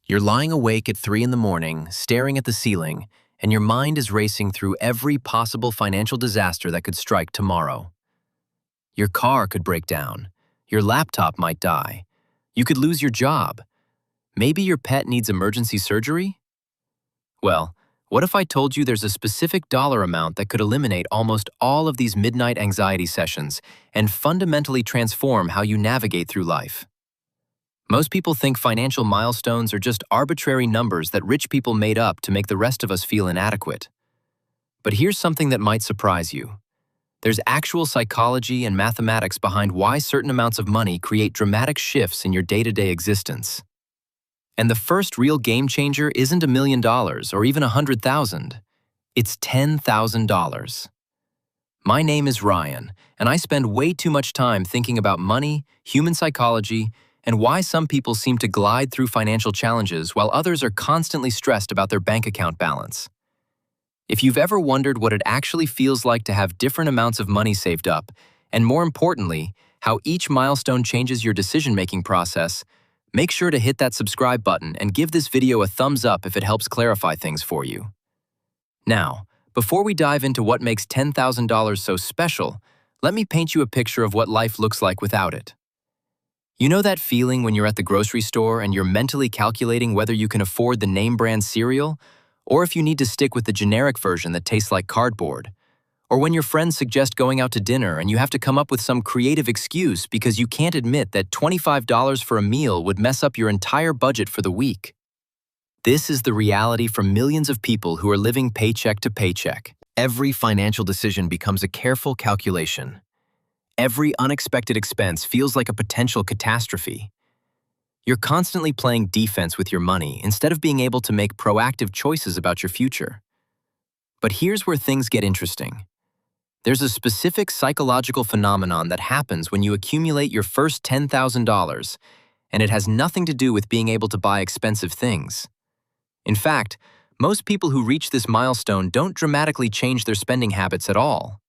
You're lying awake at 3 in the morning, staring at the ceiling, and your mind is racing through every possible financial disaster that could strike tomorrow. Your car could break down. Your laptop might die. You could lose your job. Maybe your pet needs emergency surgery? Well, what if I told you there's a specific dollar amount that could eliminate almost all of these midnight anxiety sessions and fundamentally transform how you navigate through life? Most people think financial milestones are just arbitrary numbers that rich people made up to make the rest of us feel inadequate. But here's something that might surprise you. There's actual psychology and mathematics behind why certain amounts of money create dramatic shifts in your day-to-day existence. And the first real game changer isn't $1 million or even $100,000. It's $10,000. My name is Ryan, and I spend way too much time thinking about money, human psychology, and why some people seem to glide through financial challenges while others are constantly stressed about their bank account balance. If you've ever wondered what it actually feels like to have different amounts of money saved up, and more importantly, how each milestone changes your decision-making process, make sure to hit that subscribe button and give this video a thumbs up if it helps clarify things for you. Now, before we dive into what makes $10,000 so special, let me paint you a picture of what life looks like without it. You know that feeling when you're at the grocery store and you're mentally calculating whether you can afford the name brand cereal, or if you need to stick with the generic version that tastes like cardboard? Or when your friends suggest going out to dinner and you have to come up with some creative excuse because you can't admit that $25 for a meal would mess up your entire budget for the week? This is the reality for millions of people who are living paycheck to paycheck. Every financial decision becomes a careful calculation. Every unexpected expense feels like a potential catastrophe. You're constantly playing defense with your money instead of being able to make proactive choices about your future. But here's where things get interesting. There's a specific psychological phenomenon that happens when you accumulate your first $10,000, and it has nothing to do with being able to buy expensive things. In fact, most people who reach this milestone don't dramatically change their spending habits at all.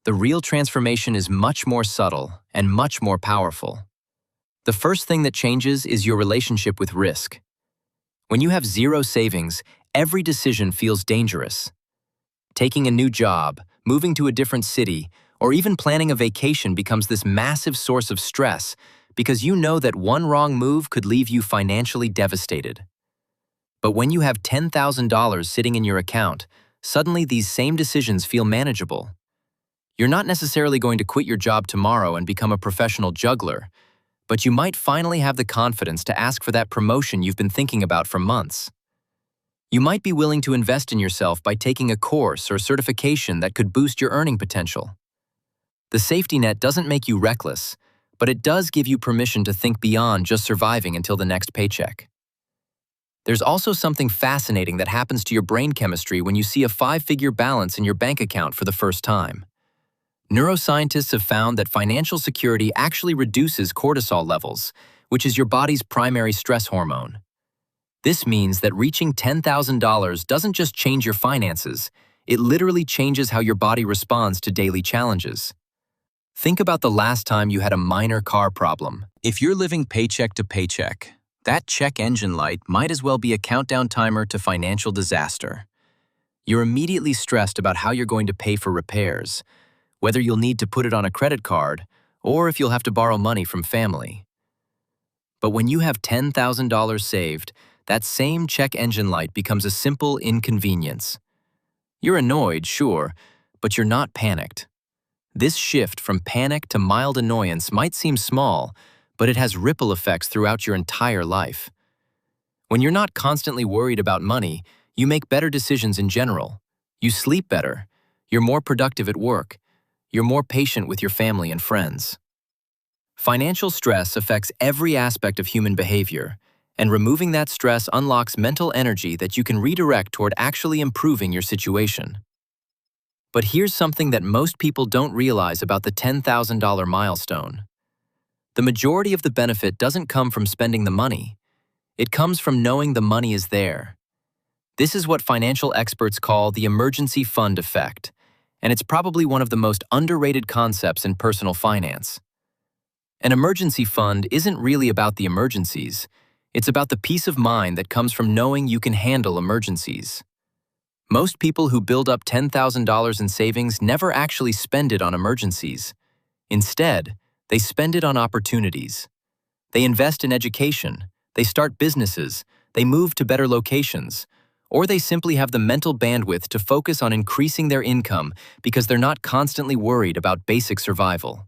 The real transformation is much more subtle and much more powerful. The first thing that changes is your relationship with risk. When you have zero savings, every decision feels dangerous. Taking a new job, moving to a different city, or even planning a vacation becomes this massive source of stress because you know that one wrong move could leave you financially devastated. But when you have $10,000 sitting in your account, suddenly these same decisions feel manageable. You're not necessarily going to quit your job tomorrow and become a professional juggler, but you might finally have the confidence to ask for that promotion you've been thinking about for months. You might be willing to invest in yourself by taking a course or certification that could boost your earning potential. The safety net doesn't make you reckless, but it does give you permission to think beyond just surviving until the next paycheck. There's also something fascinating that happens to your brain chemistry when you see a 5-figure balance in your bank account for the first time. Neuroscientists have found that financial security actually reduces cortisol levels, which is your body's primary stress hormone. This means that reaching $10,000 doesn't just change your finances, it literally changes how your body responds to daily challenges. Think about the last time you had a minor car problem. If you're living paycheck to paycheck, that check engine light might as well be a countdown timer to financial disaster. You're immediately stressed about how you're going to pay for repairs, whether you'll need to put it on a credit card, or if you'll have to borrow money from family. But when you have $10,000 saved, that same check engine light becomes a simple inconvenience. You're annoyed, sure, but you're not panicked. This shift from panic to mild annoyance might seem small, but it has ripple effects throughout your entire life. When you're not constantly worried about money, you make better decisions in general. You sleep better. You're more productive at work. You're more patient with your family and friends. Financial stress affects every aspect of human behavior, and removing that stress unlocks mental energy that you can redirect toward actually improving your situation. But here's something that most people don't realize about the $10,000 milestone. The majority of the benefit doesn't come from spending the money. It comes from knowing the money is there. This is what financial experts call the emergency fund effect, and it's probably one of the most underrated concepts in personal finance. An emergency fund isn't really about the emergencies. It's about the peace of mind that comes from knowing you can handle emergencies. Most people who build up $10,000 in savings never actually spend it on emergencies. Instead, they spend it on opportunities. They invest in education, they start businesses, they move to better locations, or they simply have the mental bandwidth to focus on increasing their income because they're not constantly worried about basic survival.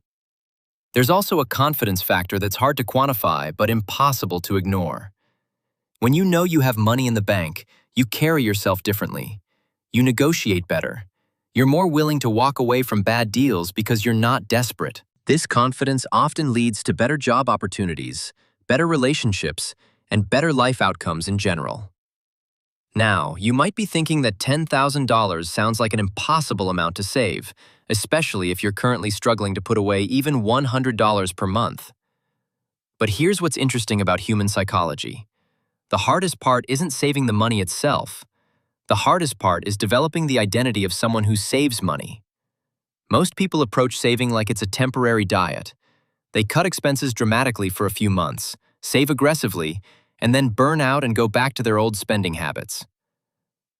There's also a confidence factor that's hard to quantify but impossible to ignore. When you know you have money in the bank, you carry yourself differently. You negotiate better. You're more willing to walk away from bad deals because you're not desperate. This confidence often leads to better job opportunities, better relationships, and better life outcomes in general. Now, you might be thinking that $10,000 sounds like an impossible amount to save, especially if you're currently struggling to put away even $100 per month. But here's what's interesting about human psychology. The hardest part isn't saving the money itself. The hardest part is developing the identity of someone who saves money. Most people approach saving like it's a temporary diet. They cut expenses dramatically for a few months, save aggressively, and then burn out and go back to their old spending habits.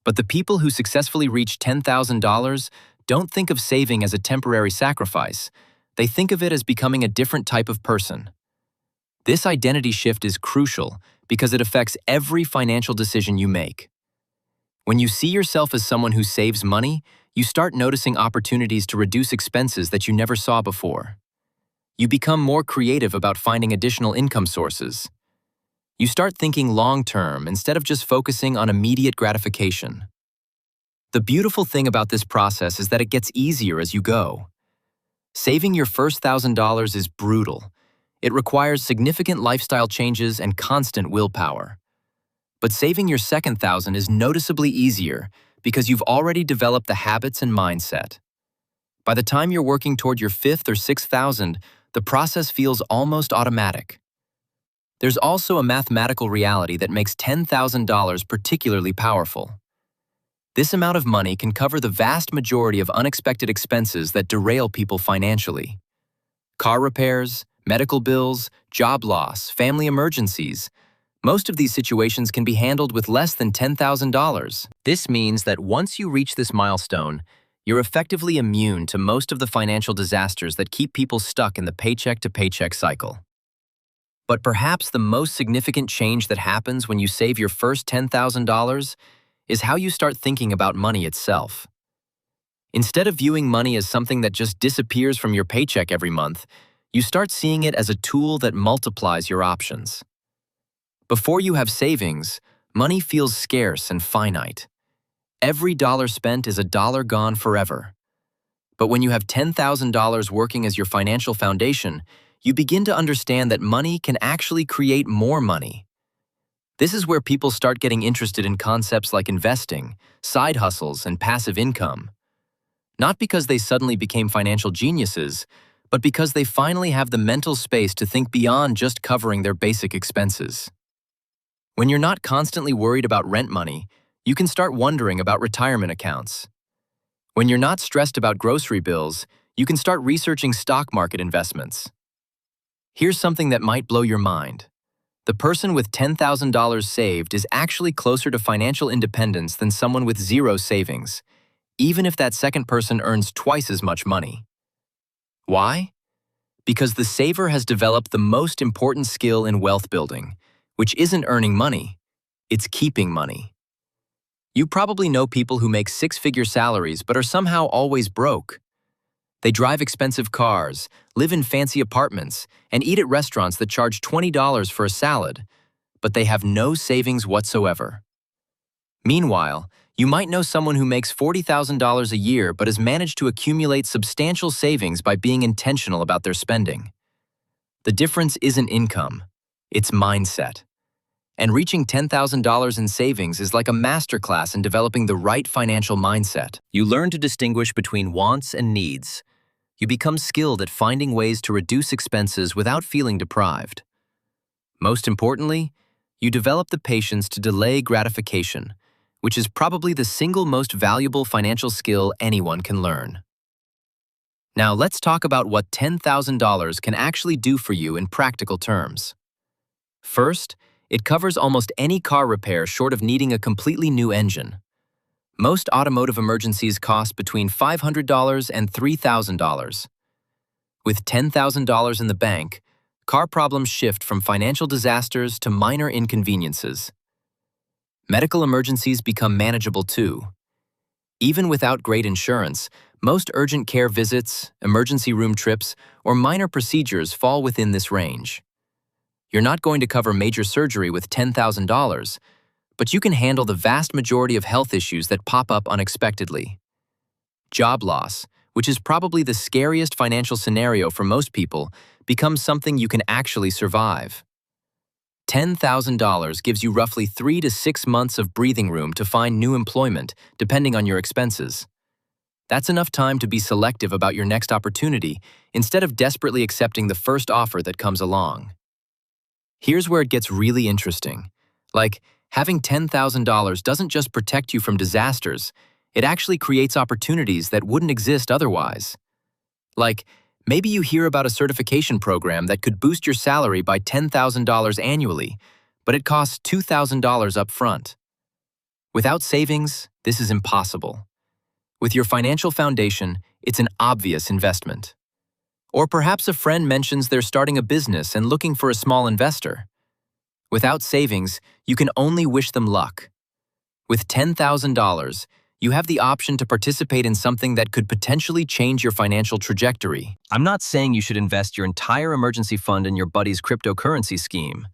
But the people who successfully reach $10,000 don't think of saving as a temporary sacrifice. They think of it as becoming a different type of person. This identity shift is crucial because it affects every financial decision you make. When you see yourself as someone who saves money, you start noticing opportunities to reduce expenses that you never saw before. You become more creative about finding additional income sources. You start thinking long-term instead of just focusing on immediate gratification. The beautiful thing about this process is that it gets easier as you go. Saving your first $1,000 is brutal. It requires significant lifestyle changes and constant willpower. But saving your second $1,000 is noticeably easier because you've already developed the habits and mindset. By the time you're working toward your fifth or $6,000, the process feels almost automatic. There's also a mathematical reality that makes $10,000 particularly powerful. This amount of money can cover the vast majority of unexpected expenses that derail people financially. Car repairs, medical bills, job loss, family emergencies. Most of these situations can be handled with less than $10,000. This means that once you reach this milestone, you're effectively immune to most of the financial disasters that keep people stuck in the paycheck-to-paycheck cycle. But perhaps the most significant change that happens when you save your first $10,000 is how you start thinking about money itself. Instead of viewing money as something that just disappears from your paycheck every month, you start seeing it as a tool that multiplies your options. Before you have savings, money feels scarce and finite. Every dollar spent is a dollar gone forever. But when you have $10,000 working as your financial foundation, you begin to understand that money can actually create more money. This is where people start getting interested in concepts like investing, side hustles, and passive income. Not because they suddenly became financial geniuses, but because they finally have the mental space to think beyond just covering their basic expenses. When you're not constantly worried about rent money, you can start wondering about retirement accounts. When you're not stressed about grocery bills, you can start researching stock market investments. Here's something that might blow your mind. The person with $10,000 saved is actually closer to financial independence than someone with zero savings, even if that second person earns twice as much money. Why? Because the saver has developed the most important skill in wealth building, which isn't earning money, it's keeping money. You probably know people who make six-figure salaries but are somehow always broke. They drive expensive cars, live in fancy apartments, and eat at restaurants that charge $20 for a salad, but they have no savings whatsoever. Meanwhile, you might know someone who makes $40,000 a year but has managed to accumulate substantial savings by being intentional about their spending. The difference isn't income, it's mindset. And reaching $10,000 in savings is like a masterclass in developing the right financial mindset. You learn to distinguish between wants and needs. You become skilled at finding ways to reduce expenses without feeling deprived. Most importantly, you develop the patience to delay gratification, which is probably the single most valuable financial skill anyone can learn. Now let's talk about what $10,000 can actually do for you in practical terms. First, It covers almost any car repair short of needing a completely new engine. Most automotive emergencies cost between $500 and $3,000. With $10,000 in the bank, car problems shift from financial disasters to minor inconveniences. Medical emergencies become manageable too. Even without great insurance, most urgent care visits, emergency room trips, or minor procedures fall within this range. You're not going to cover major surgery with $10,000, but you can handle the vast majority of health issues that pop up unexpectedly. Job loss, which is probably the scariest financial scenario for most people, becomes something you can actually survive. $10,000 gives you roughly 3 to 6 months of breathing room to find new employment, depending on your expenses. That's enough time to be selective about your next opportunity instead of desperately accepting the first offer that comes along. Here's where it gets really interesting. Having $10,000 doesn't just protect you from disasters, it actually creates opportunities that wouldn't exist otherwise. Maybe you hear about a certification program that could boost your salary by $10,000 annually, but it costs $2,000 up front. Without savings, this is impossible. With your financial foundation, it's an obvious investment. Or perhaps a friend mentions they're starting a business and looking for a small investor. Without savings, you can only wish them luck. With $10,000, you have the option to participate in something that could potentially change your financial trajectory. I'm not saying you should invest your entire emergency fund in your buddy's cryptocurrency scheme,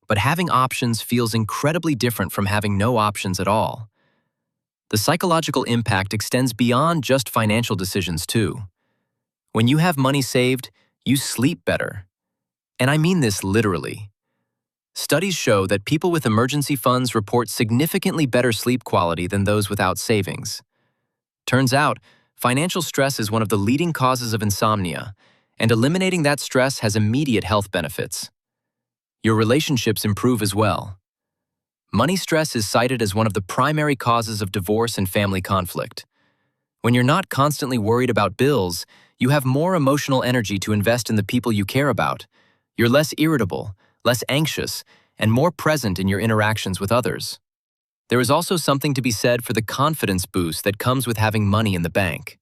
but having options feels incredibly different from having no options at all. The psychological impact extends beyond just financial decisions too. When you have money saved, you sleep better. And I mean this literally. Studies show that people with emergency funds report significantly better sleep quality than those without savings. Turns out, financial stress is one of the leading causes of insomnia, and eliminating that stress has immediate health benefits. Your relationships improve as well. Money stress is cited as one of the primary causes of divorce and family conflict. When you're not constantly worried about bills, you have more emotional energy to invest in the people you care about. You're less irritable, less anxious, and more present in your interactions with others. There is also something to be said for the confidence boost that comes with having money in the bank.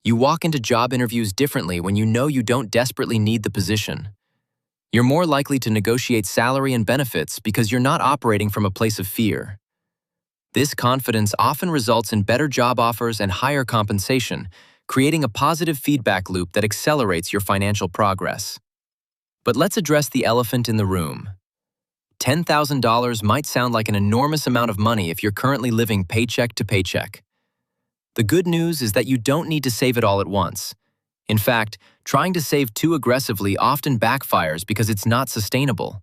You walk into job interviews differently when you know you don't desperately need the position. You're more likely to negotiate salary and benefits because you're not operating from a place of fear. This confidence often results in better job offers and higher compensation, creating a positive feedback loop that accelerates your financial progress. But let's address the elephant in the room. $10,000 might sound like an enormous amount of money if you're currently living paycheck to paycheck. The good news is that you don't need to save it all at once. In fact, trying to save too aggressively often backfires because it's not sustainable.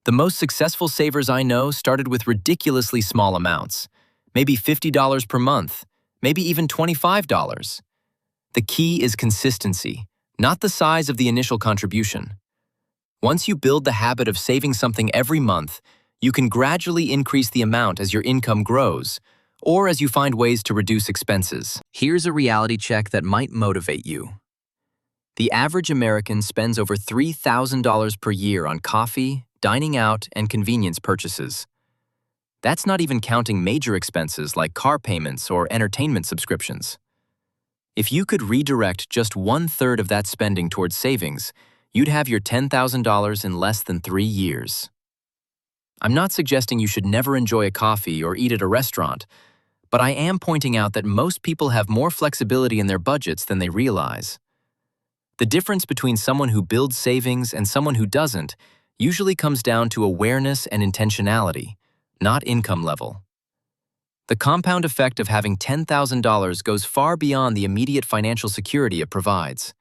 The most successful savers I know started with ridiculously small amounts, maybe $50 per month, maybe even $25. The key is consistency, not the size of the initial contribution. Once you build the habit of saving something every month, you can gradually increase the amount as your income grows, or as you find ways to reduce expenses. Here's a reality check that might motivate you. The average American spends over $3,000 per year on coffee, dining out, and convenience purchases. That's not even counting major expenses like car payments or entertainment subscriptions. If you could redirect just 1/3 of that spending towards savings, you'd have your $10,000 in less than 3 years. I'm not suggesting you should never enjoy a coffee or eat at a restaurant, but I am pointing out that most people have more flexibility in their budgets than they realize. The difference between someone who builds savings and someone who doesn't usually comes down to awareness and intentionality, not income level. The compound effect of having $10,000 goes far beyond the immediate financial security it provides.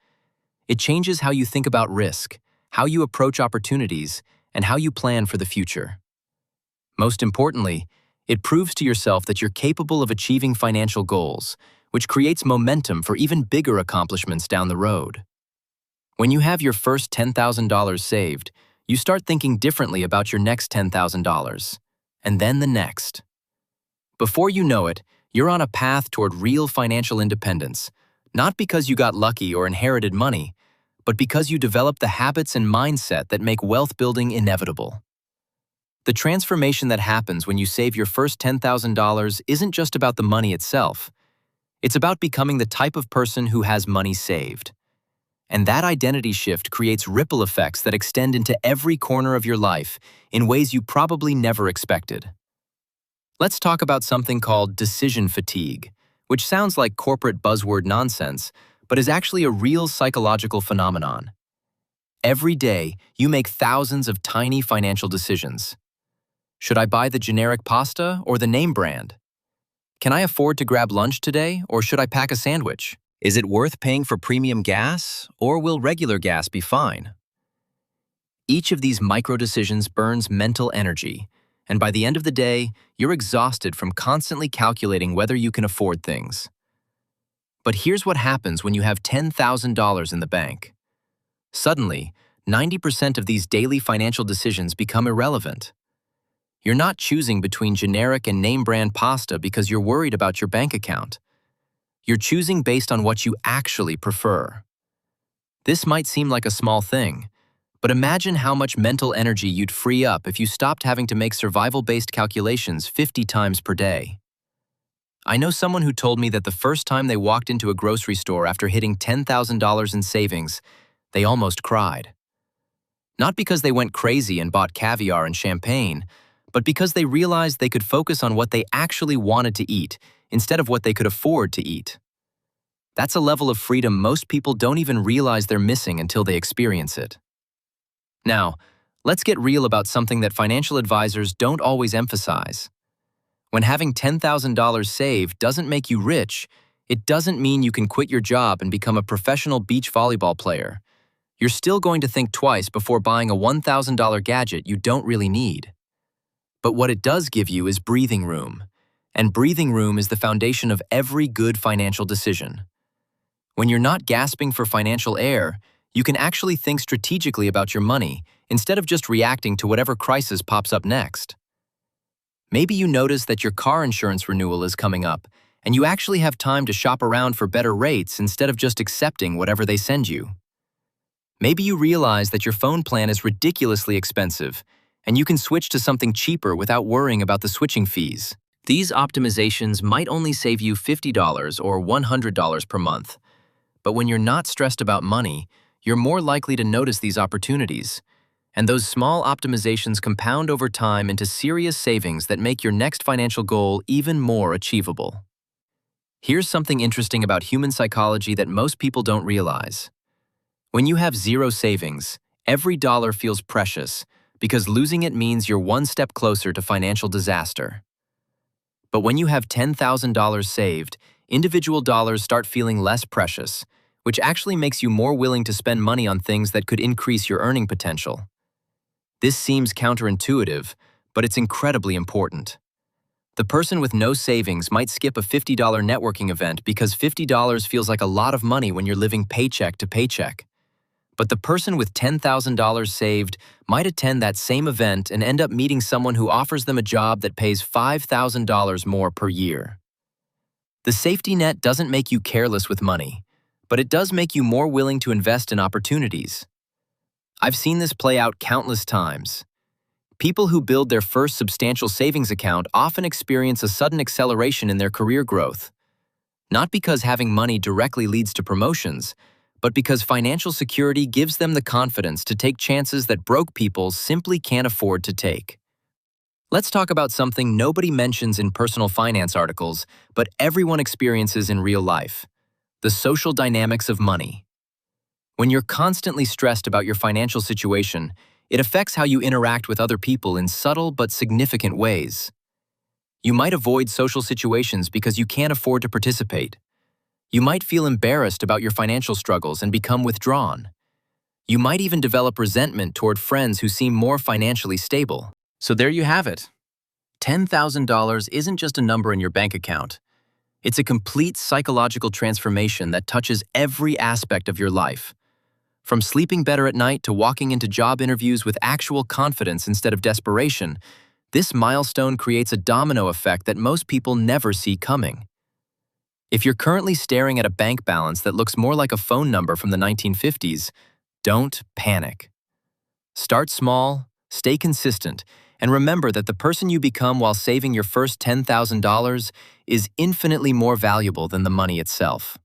It changes how you think about risk, how you approach opportunities, and how you plan for the future. Most importantly, it proves to yourself that you're capable of achieving financial goals, which creates momentum for even bigger accomplishments down the road. When you have your first $10,000 saved, you start thinking differently about your next $10,000, and then the next. Before you know it, you're on a path toward real financial independence, not because you got lucky or inherited money, but because you developed the habits and mindset that make wealth building inevitable. The transformation that happens when you save your first $10,000 isn't just about the money itself. It's about becoming the type of person who has money saved. And that identity shift creates ripple effects that extend into every corner of your life in ways you probably never expected. Let's talk about something called decision fatigue, which sounds like corporate buzzword nonsense, but is actually a real psychological phenomenon. Every day, you make thousands of tiny financial decisions. Should I buy the generic pasta or the name brand? Can I afford to grab lunch today, or should I pack a sandwich? Is it worth paying for premium gas, or will regular gas be fine? Each of these micro decisions burns mental energy, and by the end of the day, you're exhausted from constantly calculating whether you can afford things. But here's what happens when you have $10,000 in the bank. Suddenly, 90% of these daily financial decisions become irrelevant. You're not choosing between generic and name brand pasta because you're worried about your bank account. You're choosing based on what you actually prefer. This might seem like a small thing, but imagine how much mental energy you'd free up if you stopped having to make survival-based calculations 50 times per day. I know someone who told me that the first time they walked into a grocery store after hitting $10,000 in savings, they almost cried. Not because they went crazy and bought caviar and champagne, but because they realized they could focus on what they actually wanted to eat instead of what they could afford to eat. That's a level of freedom most people don't even realize they're missing until they experience it. Now, let's get real about something that financial advisors don't always emphasize. When having $10,000 saved doesn't make you rich, it doesn't mean you can quit your job and become a professional beach volleyball player. You're still going to think twice before buying a $1,000 gadget you don't really need. But what it does give you is breathing room. And breathing room is the foundation of every good financial decision. When you're not gasping for financial air, you can actually think strategically about your money instead of just reacting to whatever crisis pops up next. Maybe you notice that your car insurance renewal is coming up, and you actually have time to shop around for better rates instead of just accepting whatever they send you. Maybe you realize that your phone plan is ridiculously expensive, and you can switch to something cheaper without worrying about the switching fees. These optimizations might only save you $50 or $100 per month. But when you're not stressed about money, you're more likely to notice these opportunities. And those small optimizations compound over time into serious savings that make your next financial goal even more achievable. Here's something interesting about human psychology that most people don't realize. When you have zero savings, every dollar feels precious because losing it means you're one step closer to financial disaster. But when you have $10,000 saved, individual dollars start feeling less precious, which actually makes you more willing to spend money on things that could increase your earning potential. This seems counterintuitive, but it's incredibly important. The person with no savings might skip a $50 networking event because $50 feels like a lot of money when you're living paycheck to paycheck. But the person with $10,000 saved might attend that same event and end up meeting someone who offers them a job that pays $5,000 more per year. The safety net doesn't make you careless with money, but it does make you more willing to invest in opportunities. I've seen this play out countless times. People who build their first substantial savings account often experience a sudden acceleration in their career growth. Not because having money directly leads to promotions, but because financial security gives them the confidence to take chances that broke people simply can't afford to take. Let's talk about something nobody mentions in personal finance articles, but everyone experiences in real life: the social dynamics of money. When you're constantly stressed about your financial situation, it affects how you interact with other people in subtle but significant ways. You might avoid social situations because you can't afford to participate. You might feel embarrassed about your financial struggles and become withdrawn. You might even develop resentment toward friends who seem more financially stable. So there you have it. $10,000 isn't just a number in your bank account. It's a complete psychological transformation that touches every aspect of your life. From sleeping better at night to walking into job interviews with actual confidence instead of desperation, this milestone creates a domino effect that most people never see coming. If you're currently staring at a bank balance that looks more like a phone number from the 1950s, don't panic. Start small, stay consistent, And remember that the person you become while saving your first $10,000 is infinitely more valuable than the money itself.